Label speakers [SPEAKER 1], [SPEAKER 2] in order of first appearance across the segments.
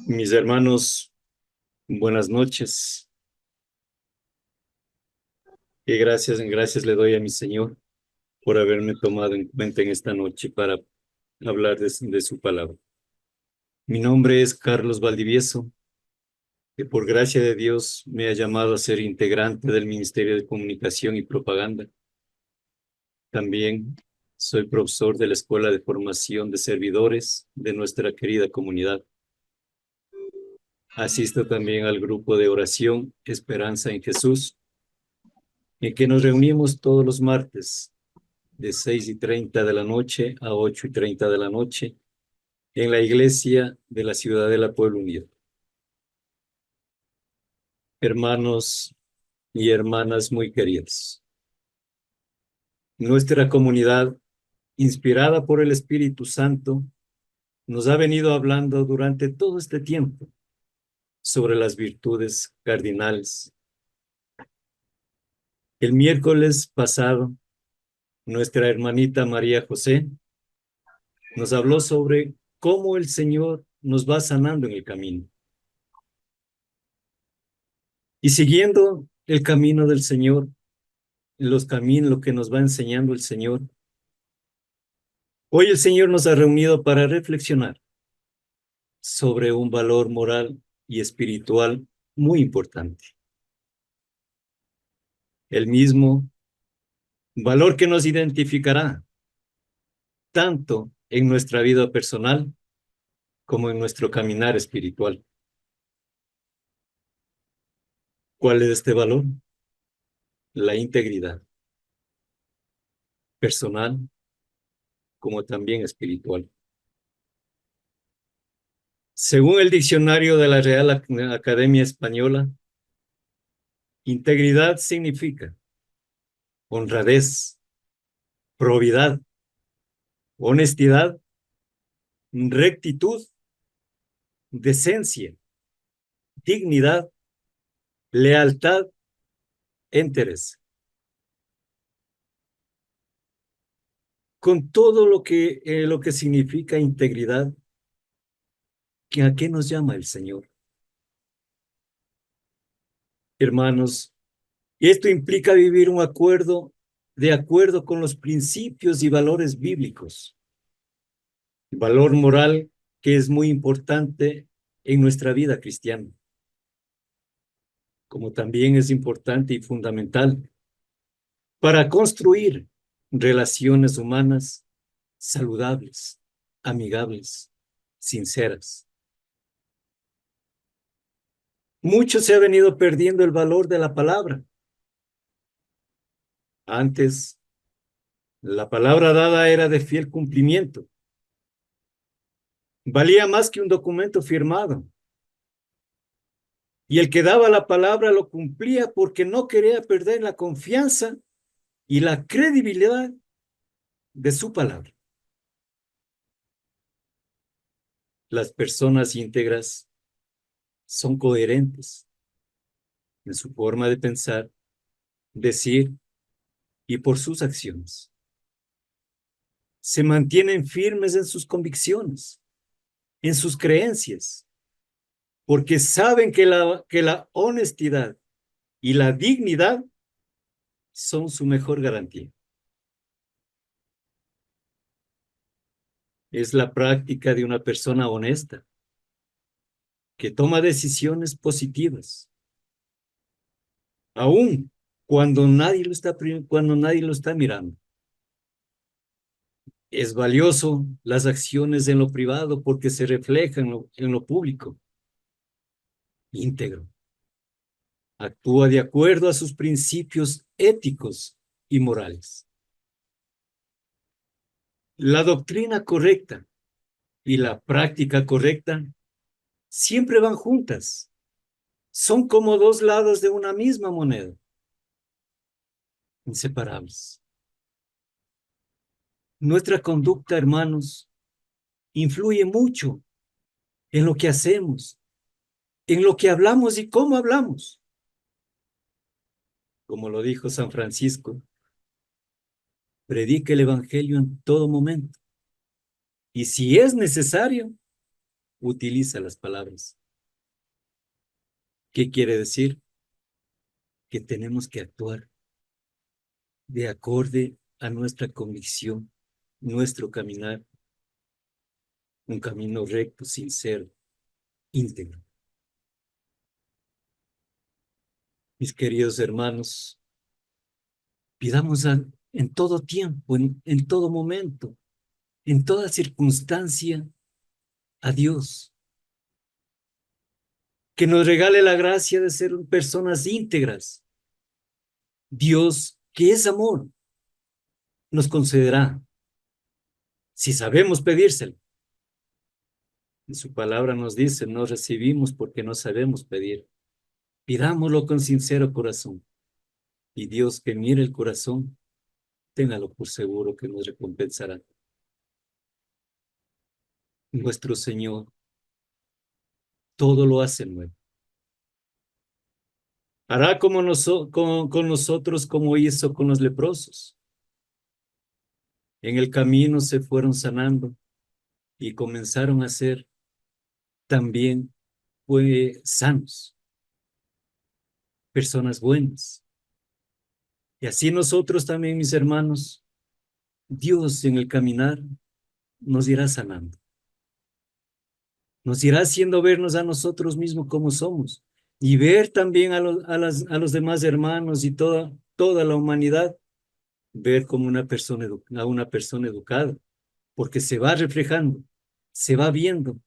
[SPEAKER 1] Mis hermanos, buenas noches. Y gracias le doy a mi Señor por haberme tomado en cuenta en esta noche para hablar de su palabra. Mi nombre es Carlos Valdivieso, que por gracia de Dios me ha llamado a ser integrante del Ministerio de Comunicación y Propaganda. También soy profesor de la Escuela de Formación de Servidores de nuestra querida comunidad. Asisto también al grupo de oración Esperanza en Jesús, en que nos reunimos todos los martes de 6:30 de la noche a 8:30 de la noche en la iglesia de la Ciudadela Pueblo Unido. Hermanos y hermanas muy queridos, nuestra comunidad, inspirada por el Espíritu Santo, nos ha venido hablando durante todo este tiempo sobre las virtudes cardinales. El miércoles pasado, nuestra hermanita María José nos habló sobre cómo el Señor nos va sanando en el camino. Y siguiendo el camino del Señor, los caminos, lo que nos va enseñando el Señor, hoy el Señor nos ha reunido para reflexionar sobre un valor moral y espiritual muy importante. El mismo valor que nos identificará tanto en nuestra vida personal como en nuestro caminar espiritual. ¿Cuál es este valor? La integridad personal como también espiritual. Según el diccionario de la Real Academia Española, integridad significa honradez, probidad, honestidad, rectitud, decencia, dignidad, lealtad, entereza. Con todo lo que significa integridad, ¿a qué nos llama el Señor? Hermanos, esto implica vivir de acuerdo con los principios y valores bíblicos. Valor moral que es muy importante en nuestra vida cristiana, como también es importante y fundamental para construir relaciones humanas saludables, amigables, sinceras. Mucho se ha venido perdiendo el valor de la palabra. Antes, la palabra dada era de fiel cumplimiento. Valía más que un documento firmado. Y el que daba la palabra lo cumplía porque no quería perder la confianza y la credibilidad de su palabra. Las personas íntegras son coherentes en su forma de pensar, decir y por sus acciones. Se mantienen firmes en sus convicciones, en sus creencias, porque saben que la honestidad y la dignidad son su mejor garantía. Es la práctica de una persona honesta que toma decisiones positivas, aun cuando nadie lo está mirando. Es valioso las acciones en lo privado porque se reflejan en lo público. Íntegro. Actúa de acuerdo a sus principios éticos y morales. La doctrina correcta y la práctica correcta siempre van juntas. Son como dos lados de una misma moneda, inseparables. Nuestra conducta, hermanos, influye mucho en lo que hacemos, en lo que hablamos y cómo hablamos. Como lo dijo San Francisco, predique el evangelio en todo momento. Y si es necesario, utiliza las palabras. ¿Qué quiere decir? Que tenemos que actuar de acorde a nuestra convicción, nuestro caminar, un camino recto, sincero, íntegro. Mis queridos hermanos, pidamos en todo tiempo, en todo momento, en toda circunstancia, a Dios, que nos regale la gracia de ser personas íntegras. Dios, que es amor, nos concederá, si sabemos pedírselo. En su palabra nos dice, no recibimos porque no sabemos pedir. Pidámoslo con sincero corazón. Y Dios, que mire el corazón, téngalo por seguro que nos recompensará. Nuestro Señor todo lo hace nuevo. Hará como con nosotros como hizo con los leprosos. En el camino se fueron sanando y comenzaron a ser también sanos, personas buenas. Y así nosotros también, mis hermanos, Dios en el caminar nos irá sanando. Nos irá haciendo vernos a nosotros mismos como somos y ver también a los demás hermanos y toda la humanidad, ver como a una persona educada, porque se va reflejando, se va viendo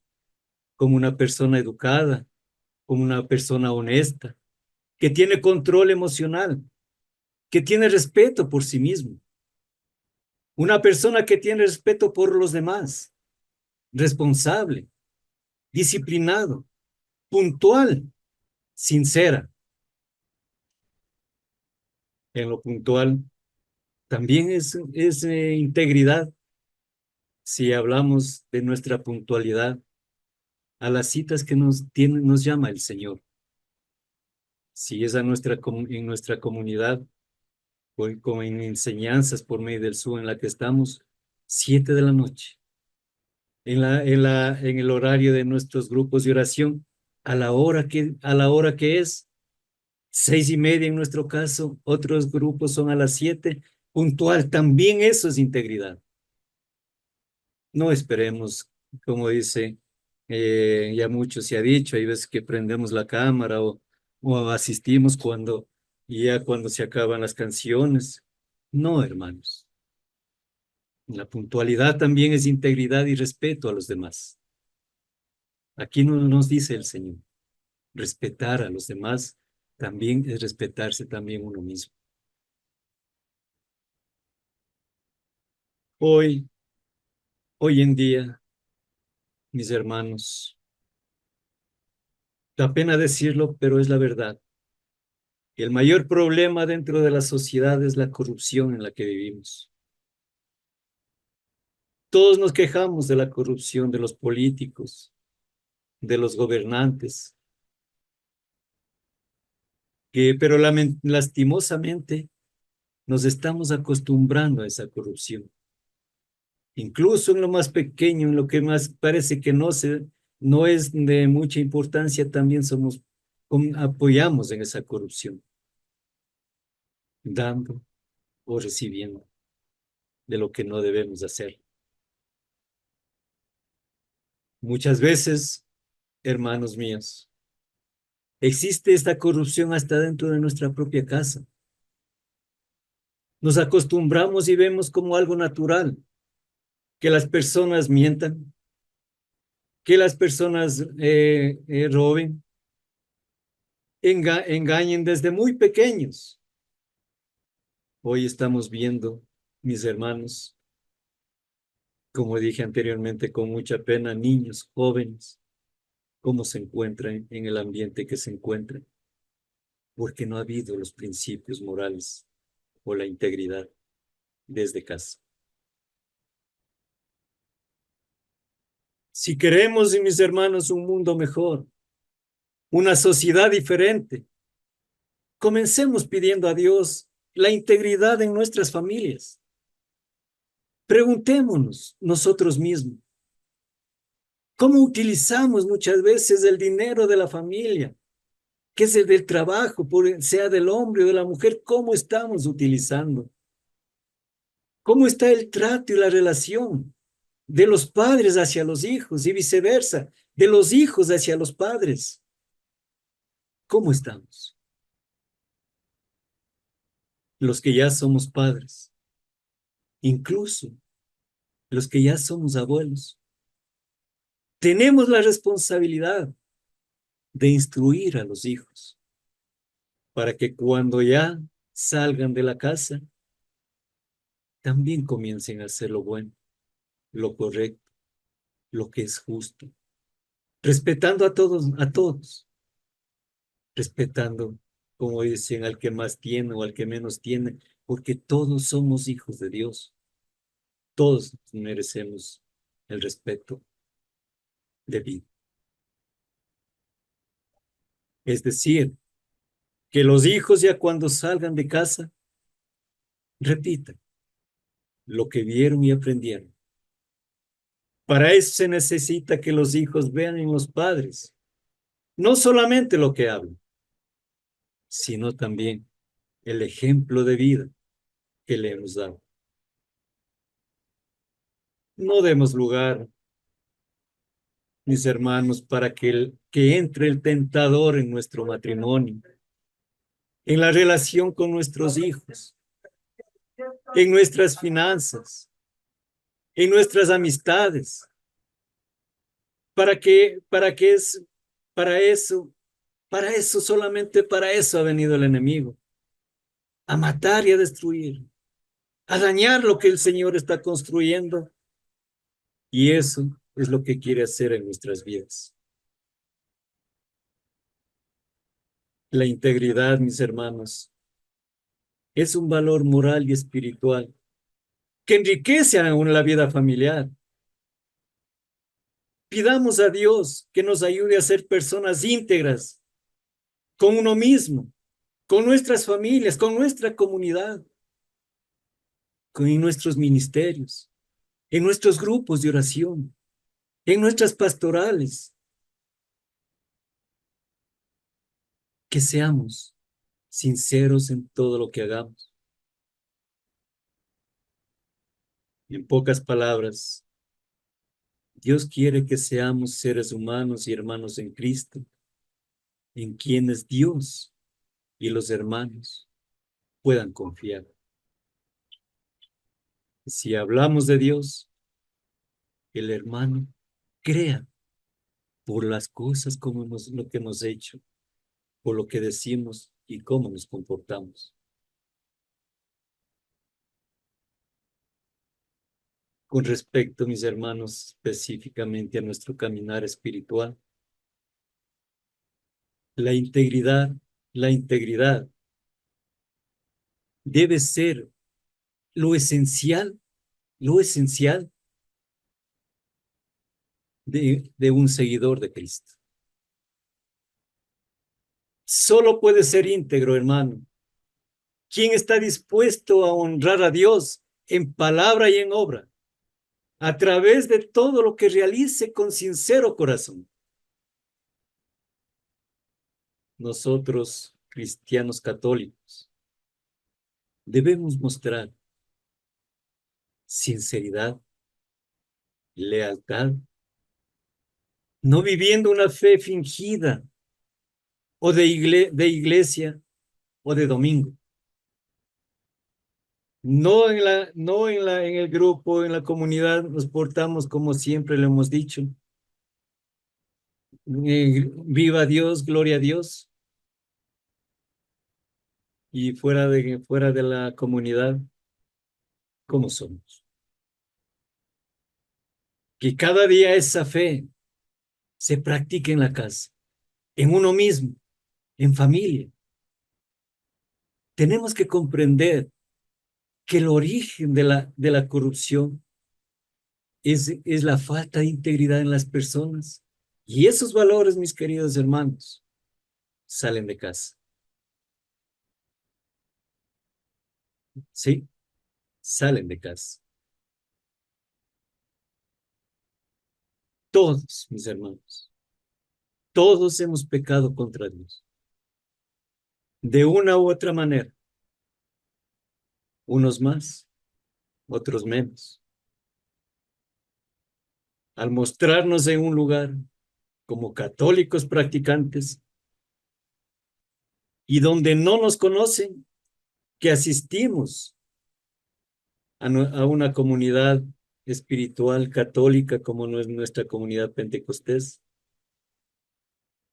[SPEAKER 1] como una persona educada, como una persona honesta, que tiene control emocional, que tiene respeto por sí mismo, una persona que tiene respeto por los demás, responsable, disciplinado, puntual, sincera. En lo puntual también es integridad. Si hablamos de nuestra puntualidad a las citas que nos llama el Señor, si es en nuestra comunidad, o como en enseñanzas por medio del Zoom en la que estamos, 7 de la noche, en el horario de nuestros grupos de oración, a la hora que es, 6:30 en nuestro caso, otros grupos son a las 7, puntual, también eso es integridad. No esperemos, como dice, ya mucho se ha dicho, hay veces que prendemos la cámara o asistimos cuando se acaban las canciones. No, hermanos. La puntualidad también es integridad y respeto a los demás. Aquí nos dice el Señor, respetar a los demás también es respetarse también uno mismo. Hoy en día, mis hermanos, da pena decirlo, pero es la verdad. El mayor problema dentro de la sociedad es la corrupción en la que vivimos. Todos nos quejamos de la corrupción de los políticos, de los gobernantes, pero lastimosamente nos estamos acostumbrando a esa corrupción. Incluso en lo más pequeño, en lo que más parece que no es de mucha importancia, también apoyamos en esa corrupción, dando o recibiendo de lo que no debemos hacer. Muchas veces, hermanos míos, existe esta corrupción hasta dentro de nuestra propia casa. Nos acostumbramos y vemos como algo natural que las personas mientan, que las personas roben, engañen desde muy pequeños. Hoy estamos viendo, mis hermanos, como dije anteriormente, con mucha pena, niños, jóvenes, cómo se encuentran en el ambiente que se encuentran, porque no ha habido los principios morales o la integridad desde casa. Si queremos, mis hermanos, un mundo mejor, una sociedad diferente, comencemos pidiendo a Dios la integridad en nuestras familias. Preguntémonos nosotros mismos, ¿Cómo utilizamos muchas veces el dinero de la familia? Que es el del trabajo, sea del hombre o de la mujer, ¿cómo estamos utilizando? ¿Cómo está el trato y la relación de los padres hacia los hijos y viceversa, de los hijos hacia los padres? ¿Cómo estamos? Los que ya somos padres, incluso los que ya somos abuelos, tenemos la responsabilidad de instruir a los hijos para que cuando ya salgan de la casa, también comiencen a hacer lo bueno, lo correcto, lo que es justo, respetando a todos, respetando, como dicen, al que más tiene o al que menos tiene, porque todos somos hijos de Dios, todos merecemos el respeto debido. Es decir, que los hijos ya cuando salgan de casa, repitan lo que vieron y aprendieron. Para eso se necesita que los hijos vean en los padres, no solamente lo que hablan, sino también el ejemplo de vida que le hemos dado. No demos lugar, mis hermanos, para que entre el tentador en nuestro matrimonio, en la relación con nuestros hijos, en nuestras finanzas, en nuestras amistades, para eso, solamente para eso ha venido el enemigo, a matar y a destruir, a dañar lo que el Señor está construyendo. Y eso es lo que quiere hacer en nuestras vidas. La integridad, mis hermanos, es un valor moral y espiritual que enriquece aún la vida familiar. Pidamos a Dios que nos ayude a ser personas íntegras con uno mismo, con nuestras familias, con nuestra comunidad, en nuestros ministerios, en nuestros grupos de oración, en nuestras pastorales, que seamos sinceros en todo lo que hagamos. En pocas palabras, Dios quiere que seamos seres humanos y hermanos en Cristo, en quienes Dios y los hermanos puedan confiar. Si hablamos de Dios, el hermano crea por las cosas como lo que hemos hecho, por lo que decimos y cómo nos comportamos. Con respecto, mis hermanos, específicamente a nuestro caminar espiritual, la integridad, la integridad debe ser lo esencial, lo esencial de un seguidor de Cristo. Solo puede ser íntegro, hermano, quien está dispuesto a honrar a Dios en palabra y en obra, a través de todo lo que realice con sincero corazón. Nosotros, cristianos católicos, debemos mostrar sinceridad, lealtad, no viviendo una fe fingida o de iglesia o de domingo. En el grupo, en la comunidad, nos portamos como siempre lo hemos dicho. Viva Dios, gloria a Dios. Y fuera de la comunidad, ¿cómo somos? Que cada día esa fe se practique en la casa, en uno mismo, en familia. Tenemos que comprender que el origen de la corrupción es la falta de integridad en las personas. Y esos valores, mis queridos hermanos, salen de casa. ¿Sí? Salen de casa. Todos, mis hermanos, todos hemos pecado contra Dios. De una u otra manera. Unos más, otros menos. Al mostrarnos en un lugar como católicos practicantes y donde no nos conocen, que asistimos a una comunidad espiritual católica como no es nuestra comunidad pentecostés.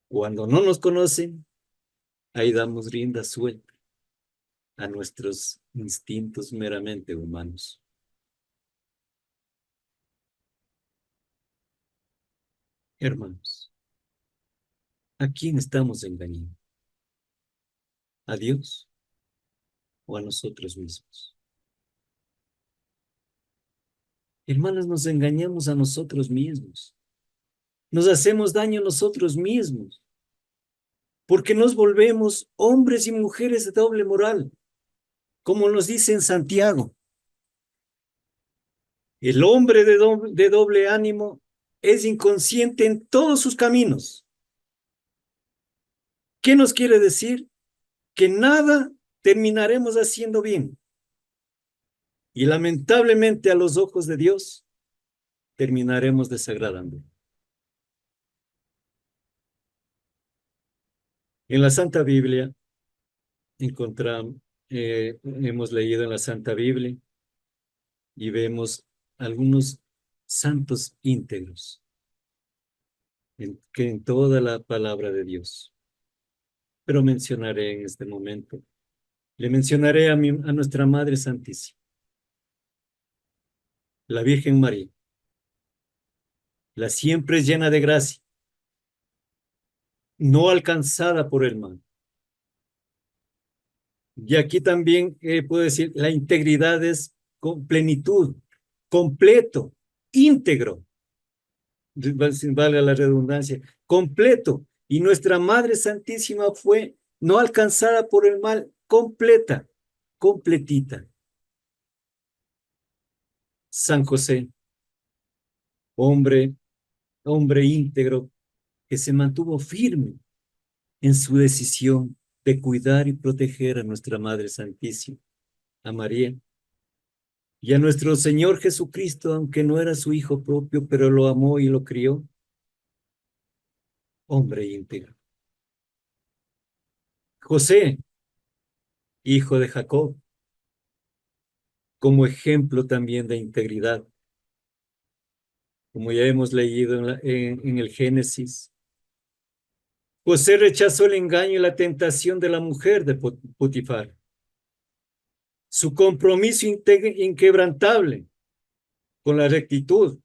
[SPEAKER 1] Cuando no nos conocen, ahí damos rienda suelta a nuestros instintos meramente humanos. Hermanos, ¿a quién estamos engañando? ¿A Dios o a nosotros mismos? Hermanos, nos engañamos a nosotros mismos. Nos hacemos daño a nosotros mismos, porque nos volvemos hombres y mujeres de doble moral, como nos dice en Santiago. El hombre de doble ánimo es inconsciente en todos sus caminos. ¿Qué nos quiere decir? Que nada terminaremos haciendo bien. Y lamentablemente a los ojos de Dios terminaremos desagradando. En la Santa Biblia encontramos, hemos leído en la Santa Biblia y vemos algunos santos íntegros que en toda la palabra de Dios. Pero mencionaré en este momento, le mencionaré a nuestra Madre Santísima, la Virgen María, la siempre llena de gracia, no alcanzada por el mal. Y aquí también puedo decir, la integridad es con plenitud, completo, íntegro, sin valga la redundancia, completo. Y nuestra Madre Santísima fue no alcanzada por el mal, completa, completita. San José, hombre, hombre íntegro, que se mantuvo firme en su decisión de cuidar y proteger a nuestra Madre Santísima, a María, y a nuestro Señor Jesucristo, aunque no era su hijo propio, pero lo amó y lo crió, hombre íntegro. José, hijo de Jacob, como ejemplo también de integridad, como ya hemos leído en el Génesis. José rechazó el engaño y la tentación de la mujer de Potifar. Su compromiso inquebrantable con la rectitud,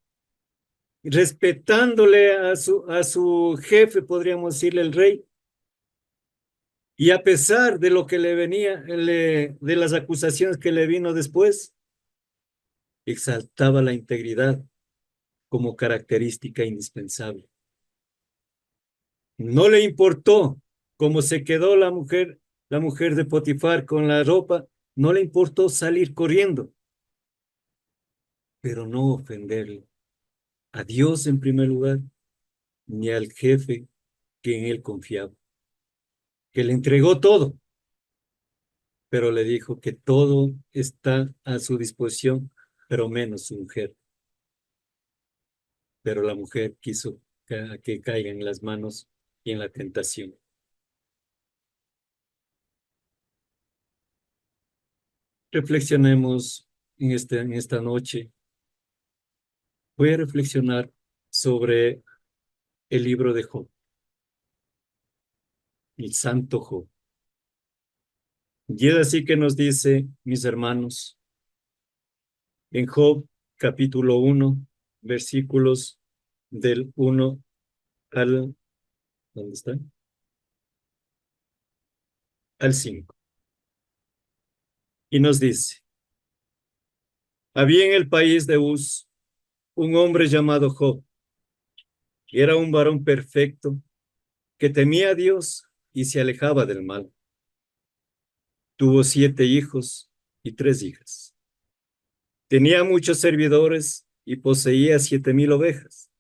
[SPEAKER 1] respetándole a su jefe, podríamos decirle el rey, y a pesar de lo que le venía, de las acusaciones que le vino después, exaltaba la integridad como característica indispensable. No le importó cómo se quedó la mujer de Potifar con la ropa, no le importó salir corriendo, pero no ofenderle a Dios en primer lugar, ni al jefe que en él confiaba, que le entregó todo, pero le dijo que todo está a su disposición, pero menos su mujer. Pero la mujer quiso que caiga en las manos y en la tentación. Reflexionemos en esta noche. Voy a reflexionar sobre el libro de Job, el santo Job. Y es así que nos dice, mis hermanos, en Job capítulo 1, versículos del 1 al, ¿dónde está? Al 5. Y nos dice, había en el país de Uz un hombre llamado Job, que era un varón perfecto, que temía a Dios y se alejaba del mal. Tuvo 7 hijos y 3 hijas. Tenía muchos servidores y poseía 7,000 ovejas.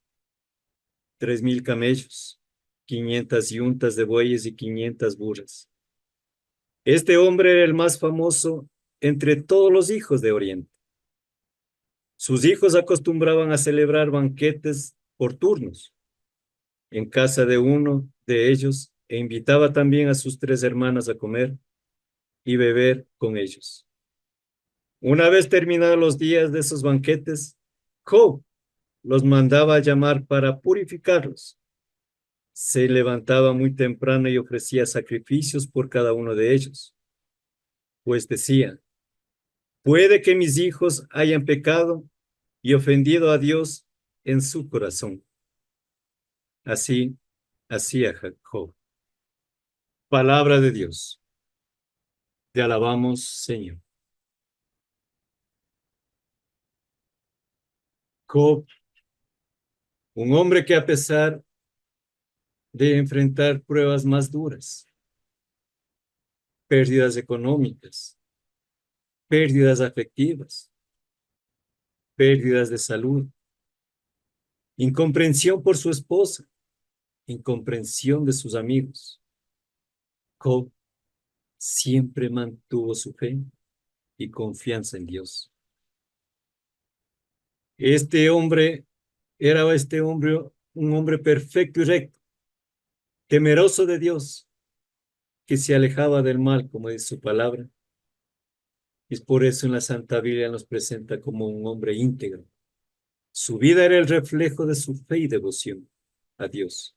[SPEAKER 1] 3,000 camellos, 500 yuntas de bueyes y 500 burras. Este hombre era el más famoso entre todos los hijos de Oriente. Sus hijos acostumbraban a celebrar banquetes por turnos en casa de uno de ellos e invitaba también a sus 3 hermanas a comer y beber con ellos. Una vez terminados los días de esos banquetes, Job los mandaba a llamar para purificarlos. Se levantaba muy temprano y ofrecía sacrificios por cada uno de ellos, pues decía, puede que mis hijos hayan pecado y ofendido a Dios en su corazón. Así hacía Jacob. Palabra de Dios. Te alabamos, Señor. Job, un hombre que a pesar de enfrentar pruebas más duras, pérdidas económicas, pérdidas afectivas, pérdidas de salud, incomprensión por su esposa, incomprensión de sus amigos, Job siempre mantuvo su fe y confianza en Dios. Este hombre un hombre perfecto y recto, temeroso de Dios, que se alejaba del mal, como dice su palabra. Y es por eso en la Santa Biblia nos presenta como un hombre íntegro. Su vida era el reflejo de su fe y devoción a Dios.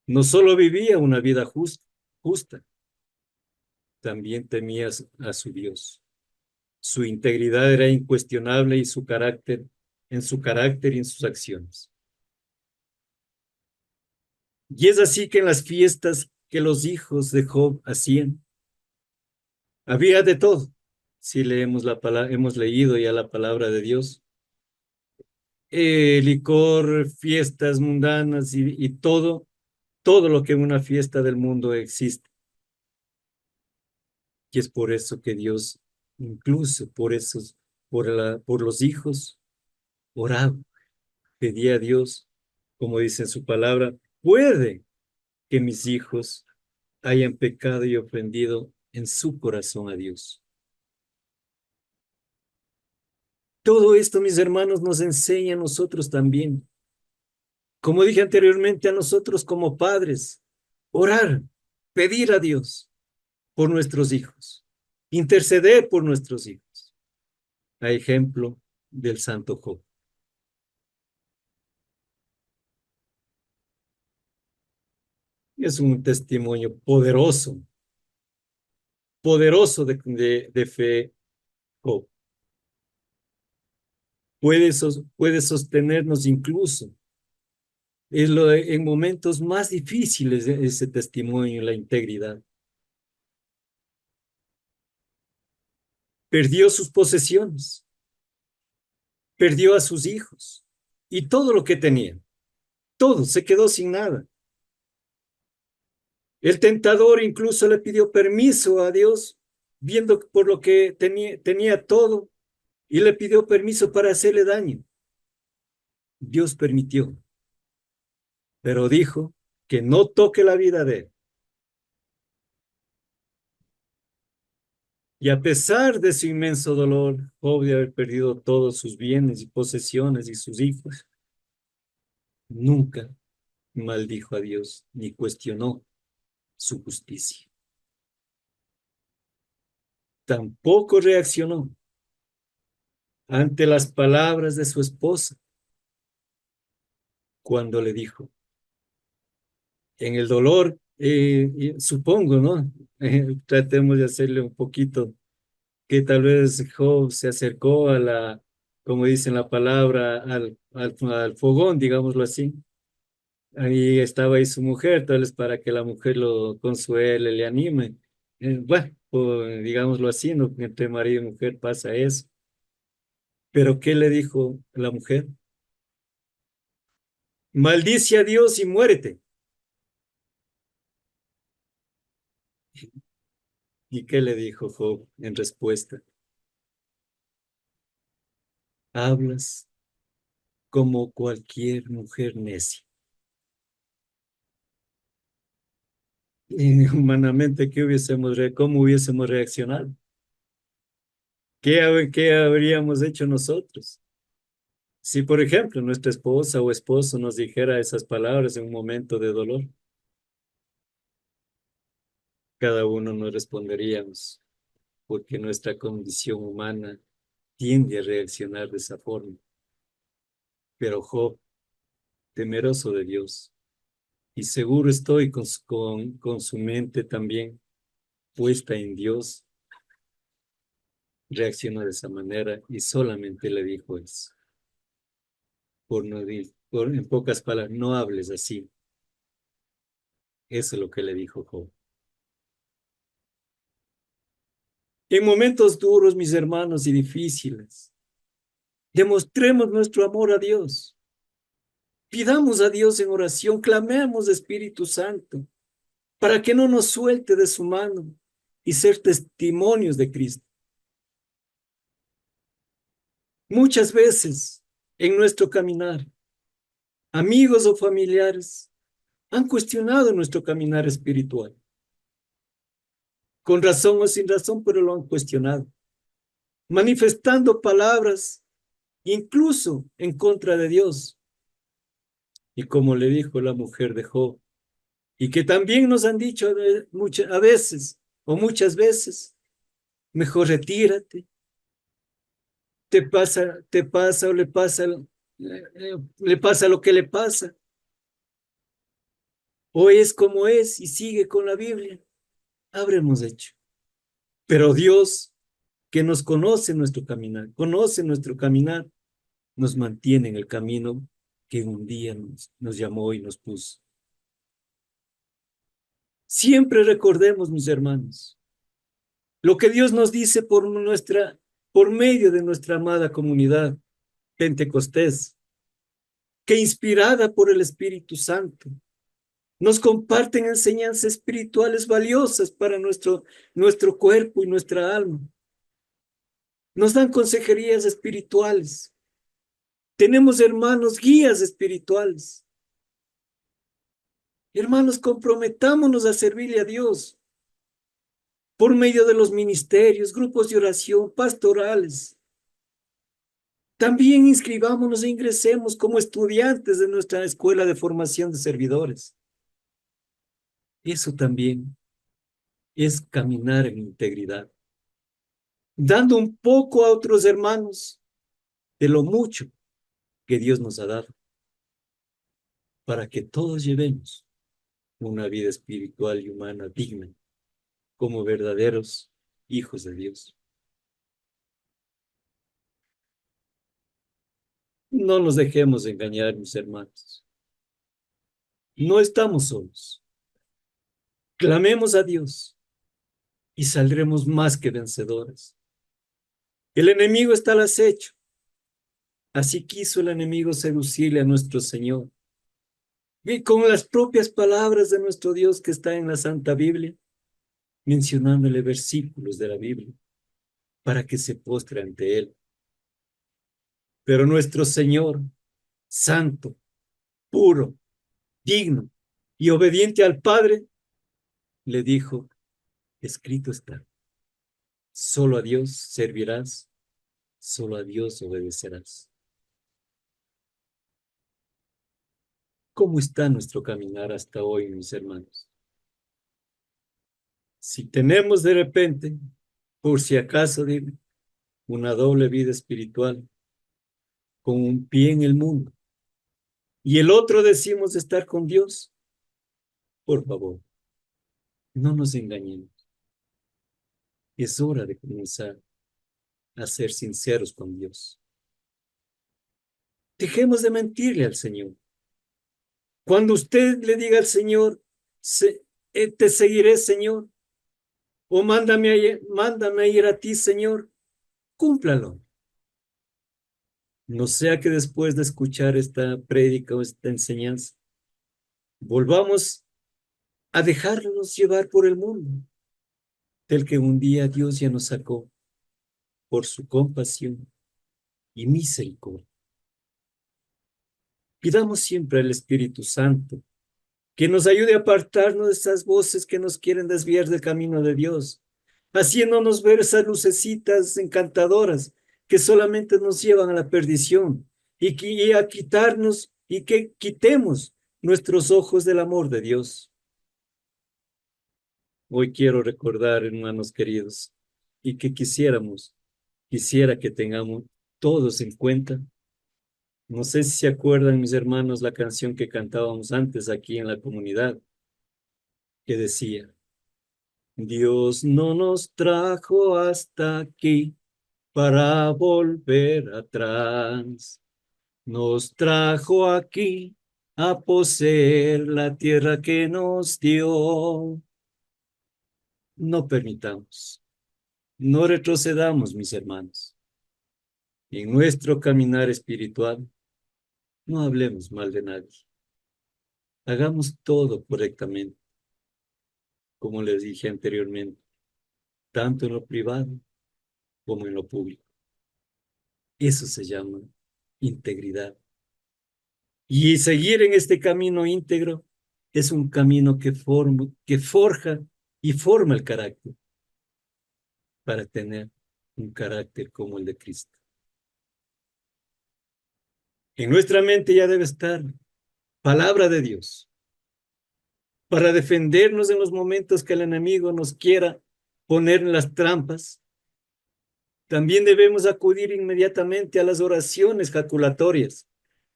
[SPEAKER 1] No solo vivía una vida justa, también temía a su Dios. Su integridad era incuestionable y en su carácter y en sus acciones. Y es así que en las fiestas que los hijos de Job hacían, había de todo. Si hemos leído ya la palabra de Dios, licor, fiestas mundanas y todo lo que en una fiesta del mundo existe. Y es por eso que Dios, incluso por los hijos, oraba, pedía a Dios, como dice en su palabra, puede que mis hijos hayan pecado y ofendido en su corazón a Dios. Todo esto, mis hermanos, nos enseña a nosotros también. Como dije anteriormente, a nosotros como padres, orar, pedir a Dios por nuestros hijos, interceder por nuestros hijos, a ejemplo del Santo Job. Es un testimonio poderoso, poderoso de fe, Job. Puede sostenernos incluso en momentos más difíciles de ese testimonio, la integridad. Perdió sus posesiones, perdió a sus hijos y todo lo que tenía. Todo, se quedó sin nada. El tentador incluso le pidió permiso a Dios, viendo por lo que tenía todo, y le pidió permiso para hacerle daño. Dios permitió, pero dijo que no toque la vida de él. Y a pesar de su inmenso dolor, Job de haber perdido todos sus bienes y posesiones y sus hijos, nunca maldijo a Dios ni cuestionó su justicia. Tampoco reaccionó ante las palabras de su esposa cuando le dijo, en el dolor, supongo, ¿no? Tratemos de hacerle un poquito, que tal vez Job se acercó como dicen la palabra, al fogón, digámoslo así. Ahí estaba ahí su mujer, tal vez para que la mujer lo consuele, le anime. Bueno, pues, digámoslo así, ¿no? Entre marido y mujer pasa eso. Pero ¿qué le dijo la mujer? Maldice a Dios y muérete. ¿Y qué le dijo Job en respuesta? Hablas como cualquier mujer necia. Y humanamente, ¿cómo hubiésemos reaccionado? ¿Qué habríamos hecho nosotros? Si, por ejemplo, nuestra esposa o esposo nos dijera esas palabras en un momento de dolor, cada uno nos responderíamos, porque nuestra condición humana tiende a reaccionar de esa forma. Pero Job, temeroso de Dios, y seguro estoy con su mente también puesta en Dios, reaccionó de esa manera y solamente le dijo eso. En pocas palabras, no hables así. Eso es lo que le dijo Job. En momentos duros, mis hermanos, y difíciles, demostremos nuestro amor a Dios. Pidamos a Dios en oración, clamemos Espíritu Santo, para que no nos suelte de su mano y ser testimonios de Cristo. Muchas veces en nuestro caminar, amigos o familiares han cuestionado nuestro caminar espiritual. Con razón o sin razón, pero lo han cuestionado, manifestando palabras incluso en contra de Dios. Y como le dijo la mujer de Job, y que también nos han dicho a veces o muchas veces, mejor retírate, te pasa o le pasa lo que le pasa, o es como es y sigue con la Biblia. Habremos hecho. Pero Dios, que nos conoce nuestro caminar, nos mantiene en el camino que un día nos llamó y nos puso. Siempre recordemos, mis hermanos, lo que Dios nos dice por medio de nuestra amada comunidad Pentecostés, que inspirada por el Espíritu Santo, nos comparten enseñanzas espirituales valiosas para nuestro cuerpo y nuestra alma. Nos dan consejerías espirituales. Tenemos hermanos guías espirituales. Hermanos, comprometámonos a servirle a Dios por medio de los ministerios, grupos de oración, pastorales. También inscribámonos e ingresemos como estudiantes de nuestra escuela de formación de servidores. Eso también es caminar en integridad, dando un poco a otros hermanos de lo mucho que Dios nos ha dado, para que todos llevemos una vida espiritual y humana digna, como verdaderos hijos de Dios. No nos dejemos engañar, mis hermanos. No estamos solos. Clamemos a Dios y saldremos más que vencedores. El enemigo está al acecho. Así quiso el enemigo seducirle a nuestro Señor. Y con las propias palabras de nuestro Dios que está en la Santa Biblia, mencionándole versículos de la Biblia para que se postre ante él. Pero nuestro Señor, santo, puro, digno y obediente al Padre, le dijo, escrito está, solo a Dios servirás, solo a Dios obedecerás. ¿Cómo está nuestro caminar hasta hoy, mis hermanos? Si tenemos de repente, por si acaso, digo, una doble vida espiritual, con un pie en el mundo, y el otro decimos estar con Dios, por favor, no nos engañemos. Es hora de comenzar a ser sinceros con Dios. Dejemos de mentirle al Señor. Cuando usted le diga al Señor, te seguiré, Señor, o mándame a ir a ti, Señor, cúmplalo. No sea que después de escuchar esta prédica o esta enseñanza, volvamos a dejarnos llevar por el mundo, del que un día Dios ya nos sacó por su compasión y misericordia. Pidamos siempre al Espíritu Santo que nos ayude a apartarnos de esas voces que nos quieren desviar del camino de Dios, haciéndonos ver esas lucecitas encantadoras que solamente nos llevan a la perdición y a quitarnos y que quitemos nuestros ojos del amor de Dios. Hoy quiero recordar, hermanos queridos, y que quisiera que tengamos todos en cuenta. No sé si se acuerdan, mis hermanos, la canción que cantábamos antes aquí en la comunidad, que decía: Dios no nos trajo hasta aquí para volver atrás. Nos trajo aquí a poseer la tierra que nos dio. No permitamos, no retrocedamos, mis hermanos. En nuestro caminar espiritual, no hablemos mal de nadie. Hagamos todo correctamente, como les dije anteriormente, tanto en lo privado como en lo público. Eso se llama integridad. Y seguir en este camino íntegro es un camino que forja y forma el carácter para tener un carácter como el de Cristo. En nuestra mente ya debe estar palabra de Dios para defendernos en los momentos que el enemigo nos quiera poner en las trampas. También debemos acudir inmediatamente a las oraciones jaculatorias,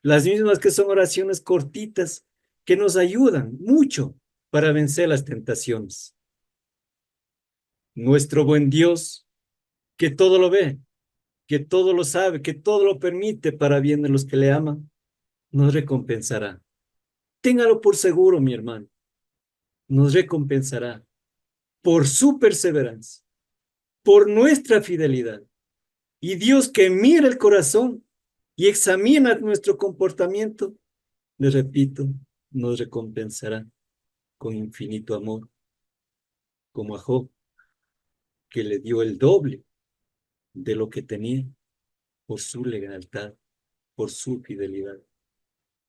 [SPEAKER 1] las mismas que son oraciones cortitas que nos ayudan mucho para vencer las tentaciones. Nuestro buen Dios, que todo lo ve, que todo lo sabe, que todo lo permite para bien de los que le aman, nos recompensará. Téngalo por seguro, mi hermano, nos recompensará por su perseverancia, por nuestra fidelidad. Y Dios, que mira el corazón y examina nuestro comportamiento, le repito, nos recompensará con infinito amor, como a Job, que le dio el doble de lo que tenía por su lealtad, por su fidelidad,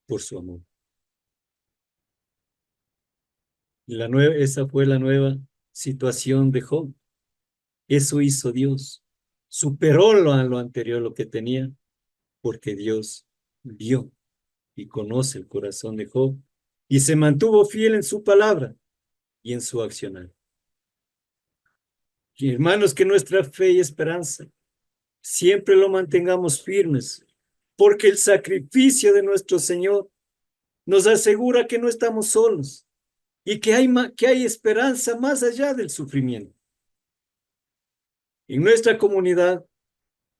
[SPEAKER 1] por su amor. Esa fue la nueva situación de Job. Eso hizo Dios. Superó a lo anterior, lo que tenía, porque Dios vio y conoce el corazón de Job y se mantuvo fiel en su palabra y en su accionar. Y hermanos, que nuestra fe y esperanza siempre lo mantengamos firmes, porque el sacrificio de nuestro Señor nos asegura que no estamos solos y que hay esperanza más allá del sufrimiento. En nuestra comunidad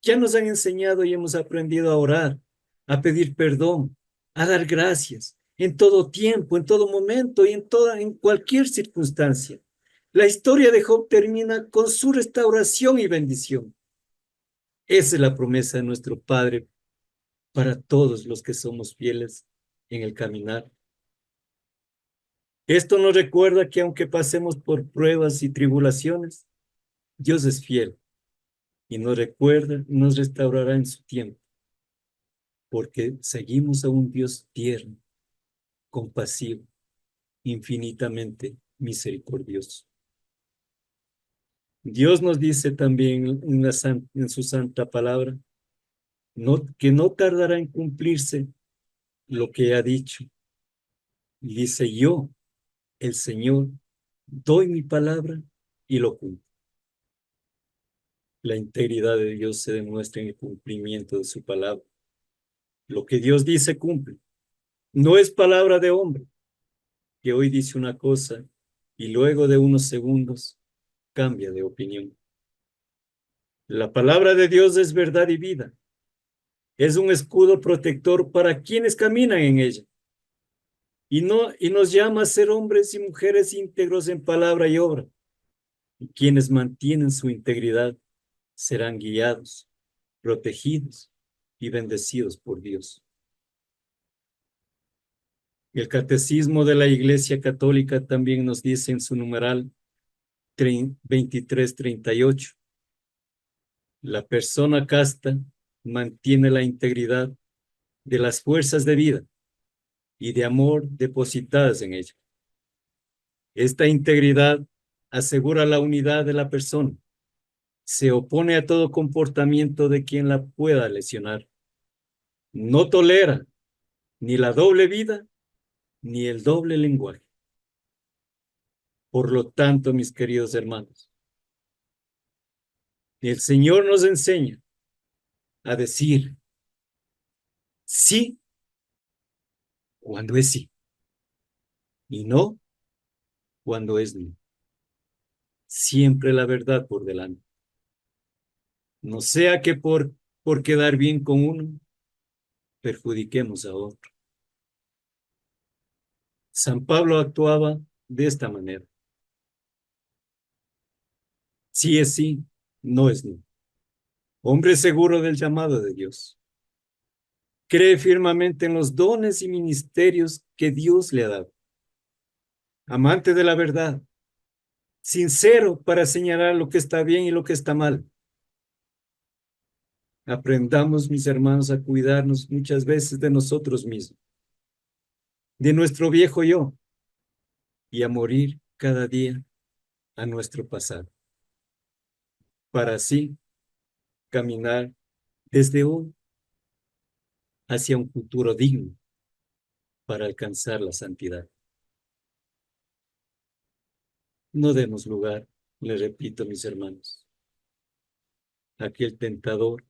[SPEAKER 1] ya nos han enseñado y hemos aprendido a orar, a pedir perdón, a dar gracias en todo tiempo, en todo momento y en cualquier circunstancia. La historia de Job termina con su restauración y bendición. Esa es la promesa de nuestro Padre para todos los que somos fieles en el caminar. Esto nos recuerda que aunque pasemos por pruebas y tribulaciones, Dios es fiel y nos recuerda, nos restaurará en su tiempo, porque seguimos a un Dios tierno, compasivo, infinitamente misericordioso. Dios nos dice también en su santa palabra que no tardará en cumplirse lo que ha dicho. Dice: yo, el Señor, doy mi palabra y lo cumplo. La integridad de Dios se demuestra en el cumplimiento de su palabra. Lo que Dios dice cumple. No es palabra de hombre, que hoy dice una cosa y luego de unos segundos cambia de opinión. La palabra de Dios es verdad y vida. Es un escudo protector para quienes caminan en ella. Y nos llama a ser hombres y mujeres íntegros en palabra y obra. Y quienes mantienen su integridad serán guiados, protegidos y bendecidos por Dios. El Catecismo de la Iglesia Católica también nos dice en su numeral 2338: la persona casta mantiene la integridad de las fuerzas de vida y de amor depositadas en ella. Esta integridad asegura la unidad de la persona. Se opone a todo comportamiento de quien la pueda lesionar. No tolera ni la doble vida ni el doble lenguaje. Por lo tanto, mis queridos hermanos, el Señor nos enseña a decir sí cuando es sí y no cuando es no. Siempre la verdad por delante. No sea que por quedar bien con uno, perjudiquemos a otro. San Pablo actuaba de esta manera. Sí es sí, no es no. Hombre seguro del llamado de Dios. Cree firmemente en los dones y ministerios que Dios le ha dado. Amante de la verdad. Sincero para señalar lo que está bien y lo que está mal. Aprendamos, mis hermanos, a cuidarnos muchas veces de nosotros mismos, de nuestro viejo yo, y a morir cada día a nuestro pasado, para así caminar desde hoy hacia un futuro digno para alcanzar la santidad. No demos lugar, le repito, mis hermanos, a que el tentador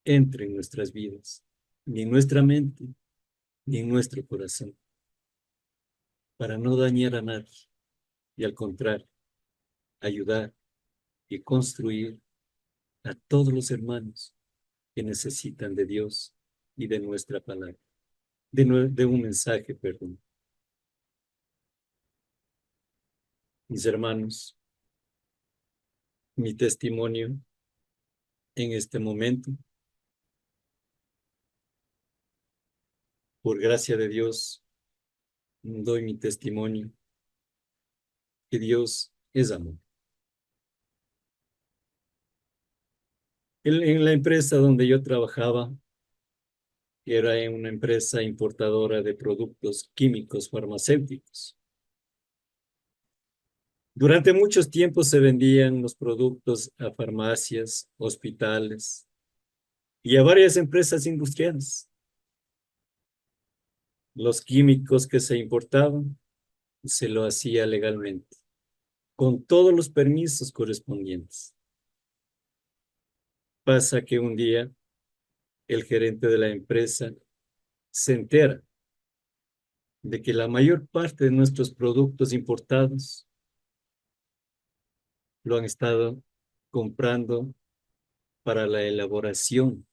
[SPEAKER 1] entre en nuestras vidas, ni en nuestra mente, ni en nuestro corazón, para no dañar a nadie y al contrario, ayudar y construir a todos los hermanos que necesitan de Dios y de nuestra palabra, de un mensaje, perdón. Mis hermanos, mi testimonio en este momento, por gracia de Dios, doy mi testimonio que Dios es amor. En la empresa donde yo trabajaba, era en una empresa importadora de productos químicos farmacéuticos. Durante muchos tiempos se vendían los productos a farmacias, hospitales y a varias empresas industriales. Los químicos que se importaban se lo hacía legalmente, con todos los permisos correspondientes. Pasa que un día el gerente de la empresa se entera de que la mayor parte de nuestros productos importados lo han estado comprando para la elaboración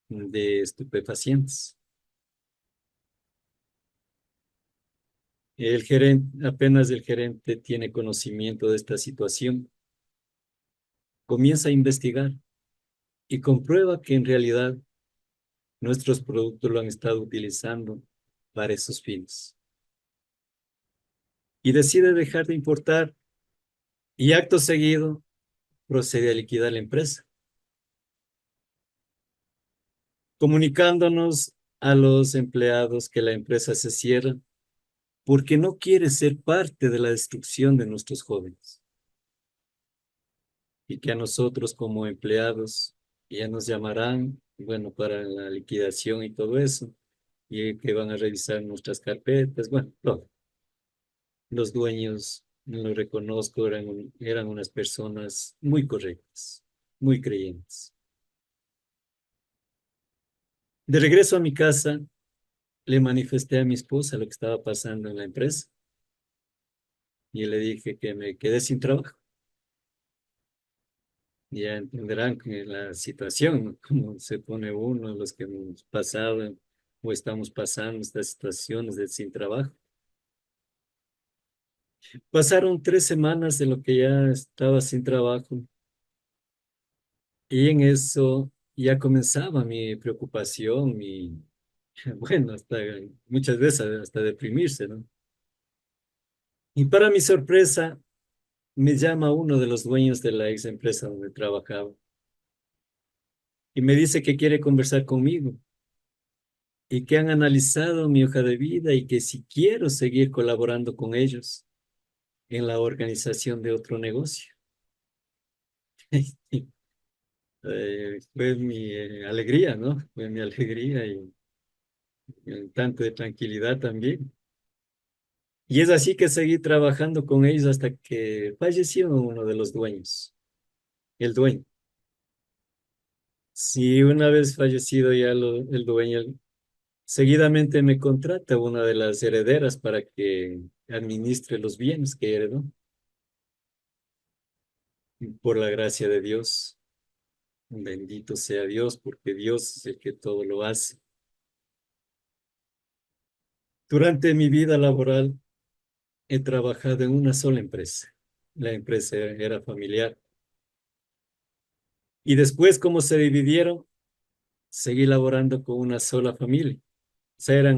[SPEAKER 1] de estupefacientes. Apenas el gerente tiene conocimiento de esta situación, comienza a investigar y comprueba que en realidad nuestros productos lo han estado utilizando para esos fines. Y decide dejar de importar y acto seguido procede a liquidar la empresa, comunicándonos a los empleados que la empresa se cierra porque no quiere ser parte de la destrucción de nuestros jóvenes y que a nosotros como empleados ya nos llamarán, bueno, para la liquidación y todo eso, y que van a revisar nuestras carpetas, bueno, todo. Los dueños, lo reconozco, eran unas personas muy correctas, muy creyentes. De regreso a mi casa, le manifesté a mi esposa lo que estaba pasando en la empresa y le dije que me quedé sin trabajo. Ya entenderán que la situación, ¿no? Cómo se pone uno, los que hemos pasado o estamos pasando estas situaciones de sin trabajo. Pasaron 3 semanas de lo que ya estaba sin trabajo y en eso ya comenzaba mi preocupación, bueno, hasta muchas veces hasta deprimirse, ¿no? Y para mi sorpresa, me llama uno de los dueños de la ex empresa donde trabajaba y me dice que quiere conversar conmigo. y que han analizado mi hoja de vida y que si quiero seguir colaborando con ellos en la organización de otro negocio. Fue mi alegría, ¿no? Fue mi alegría y un tanto de tranquilidad también. Y es así que seguí trabajando con ellos hasta que falleció uno de los dueños, el dueño. Si una vez fallecido ya el dueño, seguidamente me contrata una de las herederas para que administre los bienes que heredó. Por la gracia de Dios, bendito sea Dios, porque Dios es el que todo lo hace. Durante mi vida laboral he trabajado en una sola empresa. La empresa era familiar. Y después, como se dividieron, seguí laborando con una sola familia. O sea, eran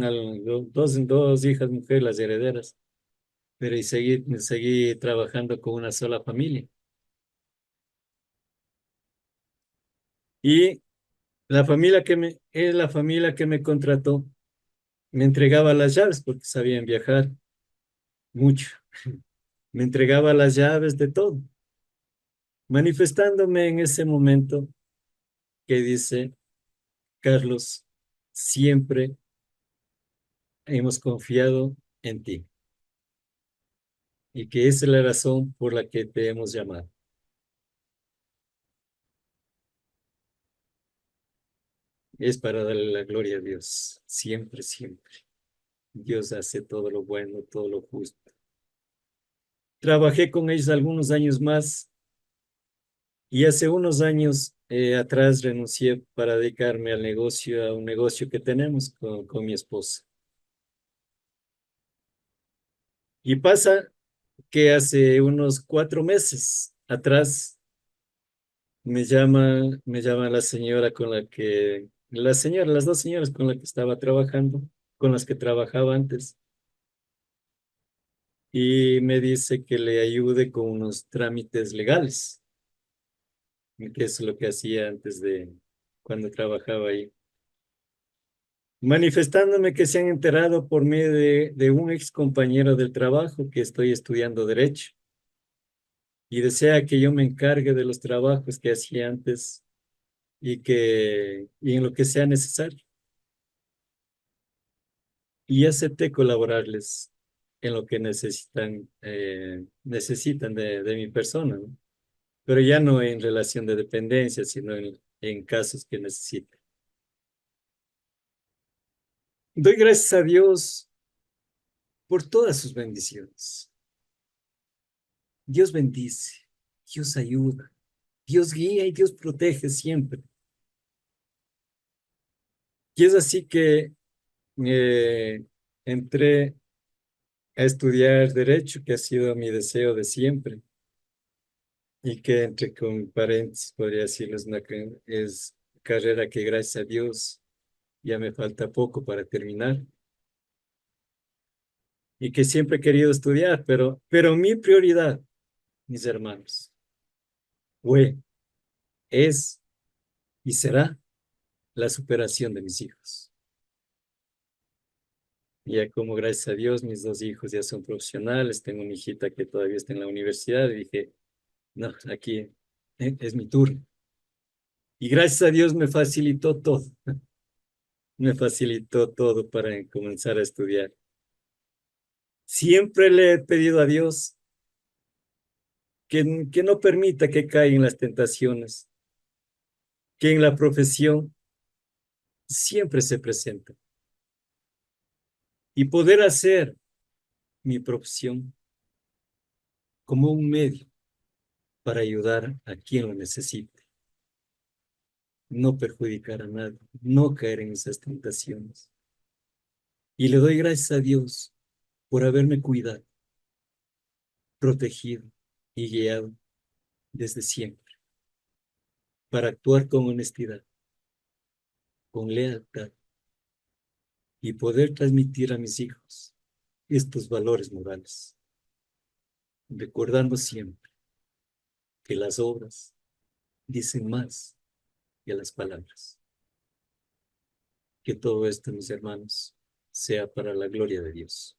[SPEAKER 1] dos hijas mujeres las herederas, pero y seguí trabajando con una sola familia. Y es la familia que me contrató, me entregaba las llaves porque sabían viajar mucho. Me entregaba las llaves de todo, manifestándome en ese momento que dice, Carlos, siempre hemos confiado en ti y que esa es la razón por la que te hemos llamado. Es para darle la gloria a Dios, siempre, siempre. Dios hace todo lo bueno, todo lo justo. Trabajé con ellos algunos años más y hace unos años atrás renuncié para dedicarme al negocio, a un negocio que tenemos con mi esposa. Y pasa que hace unos 4 meses atrás me llama la señora las dos señoras con las que estaba trabajando, con las que trabajaba antes, y me dice que le ayude con unos trámites legales, que es lo que hacía antes de cuando trabajaba ahí. Manifestándome que se han enterado por medio de un ex compañero del trabajo que estoy estudiando Derecho y desea que yo me encargue de los trabajos que hacía antes y en lo que sea necesario. Y acepté colaborarles en lo que necesitan de mi persona, ¿no? Pero ya no en relación de dependencia, sino en casos que necesiten. Doy gracias a Dios por todas sus bendiciones. Dios bendice, Dios ayuda, Dios guía y Dios protege siempre. Y es así que eh, entré a estudiar Derecho, que ha sido mi deseo de siempre, y que entre con paréntesis podría decirles es carrera que gracias a Dios ya me falta poco para terminar, y que siempre he querido estudiar, pero mi prioridad, mis hermanos, fue, es y será la superación de mis hijos. Ya como gracias a Dios mis dos hijos ya son profesionales, tengo una hijita que todavía está en la universidad y dije, no, aquí es mi turno. Y gracias a Dios me facilitó todo para comenzar a estudiar. Siempre le he pedido a Dios que no permita que caigan las tentaciones, que en la profesión siempre se presenta y poder hacer mi profesión como un medio para ayudar a quien lo necesite, no perjudicar a nadie, no caer en esas tentaciones. Y le doy gracias a Dios por haberme cuidado, protegido y guiado desde siempre para actuar con honestidad, con lealtad y poder transmitir a mis hijos estos valores morales, recordando siempre que las obras dicen más que las palabras. que todo esto, mis hermanos, sea para la gloria de Dios.